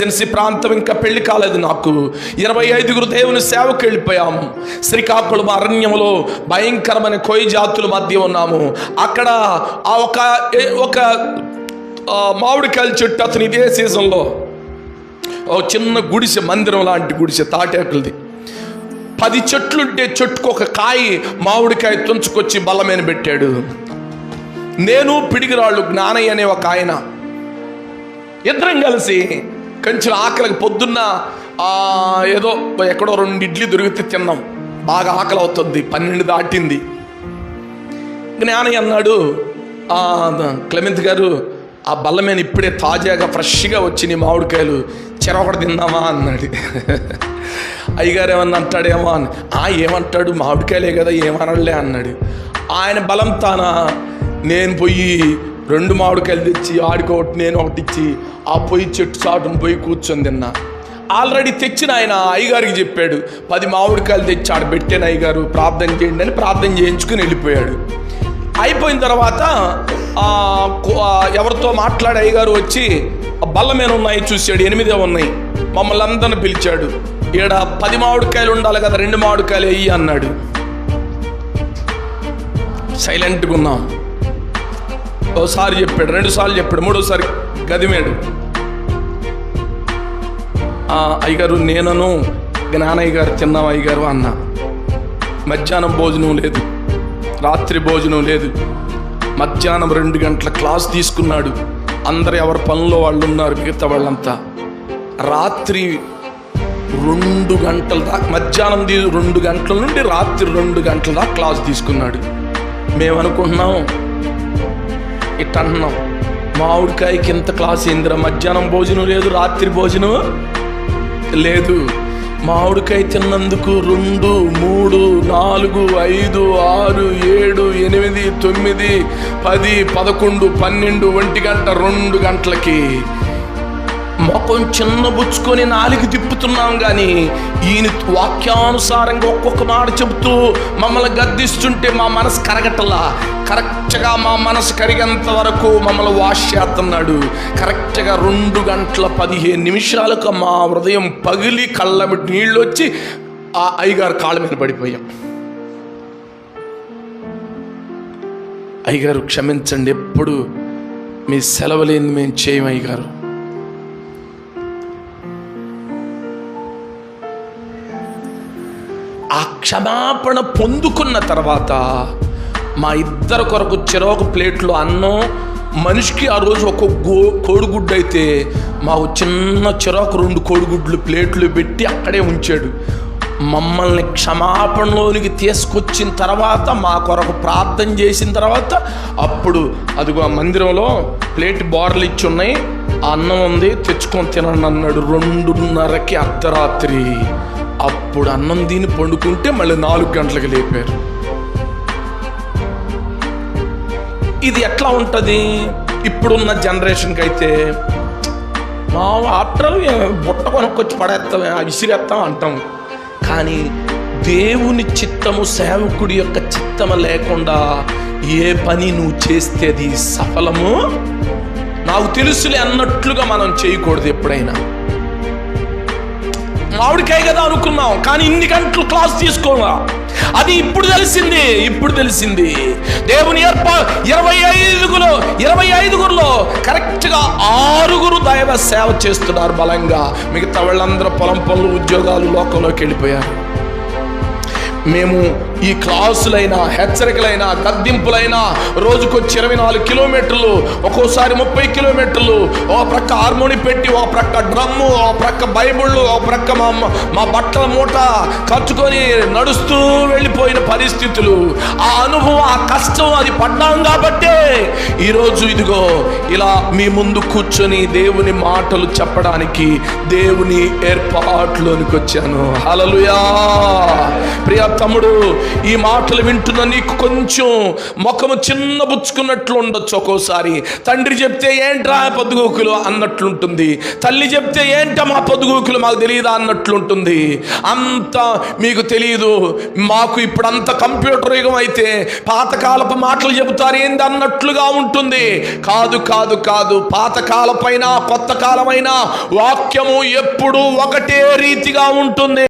Agency ప్రాంతం, ఇంకా పెళ్లి కాలేదు నాకు. 25 దేవుని సేవకు వెళ్ళిపోయాము. శ్రీకాకుళం అరణ్యంలో భయంకరమైన కొయ్య జాతుల మధ్య ఉన్నాము. అక్కడ ఒక మామిడికాయల చెట్టు, అతను ఇదే సీజన్లో ఓ చిన్న గుడిసె, మందిరం లాంటి గుడిసె, తాటాకులది. 10 చెట్లుంటే చెట్టుకు ఒక కాయ మామిడికాయ తుంచుకొచ్చి బల్ల మీద పెట్టాడు. నేను పిడిగిరాళ్ళు జ్ఞానయ్య అనే ఒక ఆయన, ఇద్దరం కలిసి కొంచెం ఆకలికి పొద్దున్న ఏదో ఎక్కడో 2 ఇడ్లీ దొరికితే తిన్నాం. బాగా ఆకలి అవుతుంది, 12 దాటింది. జ్ఞానయ్య అన్నాడు, క్లెమెంత్ గారు, ఆ బల్ల మీద ఇప్పుడే తాజాగా ఫ్రెష్గా వచ్చిన మామిడికాయలు చెరొకటి తిందామా అన్నాడు. అయ్యగారు ఏమన్నా అంటాడేమో అని. ఏమంటాడు, మామిడికాయలే కదా, ఏమనలే అన్నాడు. ఆయన బలం తానా నేను పోయి 2 మామిడికాయలు తెచ్చి ఆడికొకటి నేను ఒకటి ఇచ్చి ఆ పొయ్యి చెట్టు చాటును పోయి కూర్చొని తిన్నా. ఆల్రెడీ తెచ్చిన ఆయన అయ్యగారికి చెప్పాడు, 10 మామిడికాయలు తెచ్చి ఆడ పెట్టాను అయ్యగారు, ప్రార్థన చేయండి అని ప్రార్థన చేయించుకుని వెళ్ళిపోయాడు. అయిపోయిన తర్వాత ఎవరితో మాట్లాడే అయ్యగారు వచ్చి బల్ల మీద ఉన్నాయి చూశాడు, 8 ఉన్నాయి. మమ్మల్ని అందరిని పిలిచాడు. ఈడ 10 మామిడికాయలు ఉండాలి కదా, 2 మామిడికాయలు వెయ్యి అన్నాడు. సైలెంట్గా ఉన్నాం. ఓసారి చెప్పాడు, 2 సార్లు చెప్పాడు, 3వసారి గదిమేడు. అయ్యగారు నేనను జ్ఞానయ్య గారు తిన్నాం అయ్యగారు అన్న. మధ్యాహ్నం భోజనం లేదు, రాత్రి భోజనం లేదు. మధ్యాహ్నం 2 గంటల క్లాస్ తీసుకున్నాడు. అందరు ఎవరి పనుల్లో వాళ్ళు ఉన్నారు, మిగతా వాళ్ళంతా. రాత్రి 2 గంటల దాకా, మధ్యాహ్నం 2 గంటల నుండి రాత్రి 2 గంటల దాకా క్లాస్ తీసుకున్నాడు. మేము అనుకుంటున్నాం, ఇట్ అంటున్నాం, మామిడికాయకి ఎంత క్లాస్ ఏందిరా, మధ్యాహ్నం భోజనం లేదు, రాత్రి భోజనం లేదు. మామిడికాయ తిన్నందుకు 2, 3, 4, 5, 6, 7, 8, 9, 10, 11, 12, 1 గంట, 2 గంటలకి మొఖం చిన్న బుచ్చుకొని 4 తిప్పుతున్నాం. కానీ ఈయన వాక్యానుసారంగా ఒక్కొక్క మాట చెబుతూ మమ్మల్ని గద్దిస్తుంటే మా మనసు కరగటలా. కరెక్ట్గా మా మనసు కరిగేంత వరకు మమ్మల్ని వాష్ చేస్తున్నాడు. కరెక్ట్గా 2 గంటల 15 నిమిషాలకు మా హృదయం పగిలి కళ్ళబెట్టి నీళ్ళు వచ్చి ఆ అయ్యగారు కాళ్ళ మీద పడిపోయాం. అయ్యగారు క్షమించండి, ఎప్పుడు మీ సెలవు లేని మేము చేయం అయ్యగారు. ఆ క్షమాపణ పొందుకున్న తర్వాత మా ఇద్దరు కొరకు చెరొక ప్లేట్లో అన్నం, మనిషికి ఆ రోజు ఒక కోడిగుడ్డు అయితే మాకు చిన్న చెరొక 2 కోడిగుడ్లు ప్లేట్లు పెట్టి అక్కడే ఉంచాడు. మమ్మల్ని క్షమాపణలోనికి తీసుకొచ్చిన తర్వాత, మా కొరకు ప్రార్థన చేసిన తర్వాత, అప్పుడు అదిగో ఆ మందిరంలో ప్లేట్ బార్లు ఇచ్చి ఉన్నాయి, అన్నం ఉంది, తెచ్చుకొని తినండి అన్నాడు. 2:30కి అర్ధరాత్రి. అప్పుడు అన్నం తిని పండుకుంటే మళ్ళీ 4 గంటలకు లేపారు. ఇది ఎట్లా ఉంటుంది ఇప్పుడున్న జనరేషన్కి అయితే? మా ఆఫ్టర్ బుట్ట కొనుక్కొచ్చి పడేస్తాం, విసిరేస్తాం అంటాం. కానీ దేవుని చిత్తము, సేవకుడి యొక్క చిత్తము లేకుండా ఏ పని నువ్వు చేస్తే అది సఫలము నాకు తెలుసులే అన్నట్లుగా మనం చేయకూడదు ఎప్పుడైనా. మామిడికాయ కదా అనుకున్నాం, కానీ ఇన్ని గంటలు క్లాస్ తీసుకోవా, అది ఇప్పుడు తెలిసింది. దేవుని 25గురిలో కరెక్ట్గా 6 దైవ సేవ చేస్తున్నారు బలంగా. మిగతా వాళ్ళందరూ పొలం పనులు, ఉద్యోగాలు, లోకంలోకి వెళ్ళిపోయారు. మేము ఈ క్లాసులైనా, హెచ్చరికలైనా, గద్దింపులైనా రోజుకొచ్చి 24 కిలోమీటర్లు, ఒక్కోసారి 30 కిలోమీటర్లు, ఓ ప్రక్క హార్మోని పెట్టి, ఓ ప్రక్క డ్రమ్ము, ఓ ప్రక్క బైబుళ్ళు, ఓ ప్రక్క మా బట్టల మూట కట్టుకొని నడుస్తూ వెళ్ళిపోయిన పరిస్థితులు, ఆ అనుభవం, ఆ కష్టం అది పడ్డాం కాబట్టే ఈరోజు ఇదిగో ఇలా మీ ముందు కూర్చొని దేవుని మాటలు చెప్పడానికి దేవుని ఏర్పాట్లోనికి వచ్చాను. హల్లెలూయా. ప్రియ తమ్ముడు, ఈ మాటలు వింటున్న నీకు కొంచెం ముఖము చిన్న బుచ్చుకున్నట్లు ఉండొచ్చు. ఒక్కోసారి తండ్రి చెప్తే ఏంట్రా పొద్దుగూకులు అన్నట్లుంటుంది, తల్లి చెప్తే ఏంట మా పొద్దుగూకులు మాకు తెలియదా అన్నట్లుంటుంది. అంత మీకు తెలియదు. మాకు ఇప్పుడు అంత కంప్యూటర్ యుగం అయితే పాతకాలపు మాటలు చెబుతారు ఏంది అన్నట్లుగా ఉంటుంది. కాదు కాదు కాదు, పాతకాలపైన కొత్త కాలమైన వాక్యము ఎప్పుడు ఒకటే రీతిగా ఉంటుంది.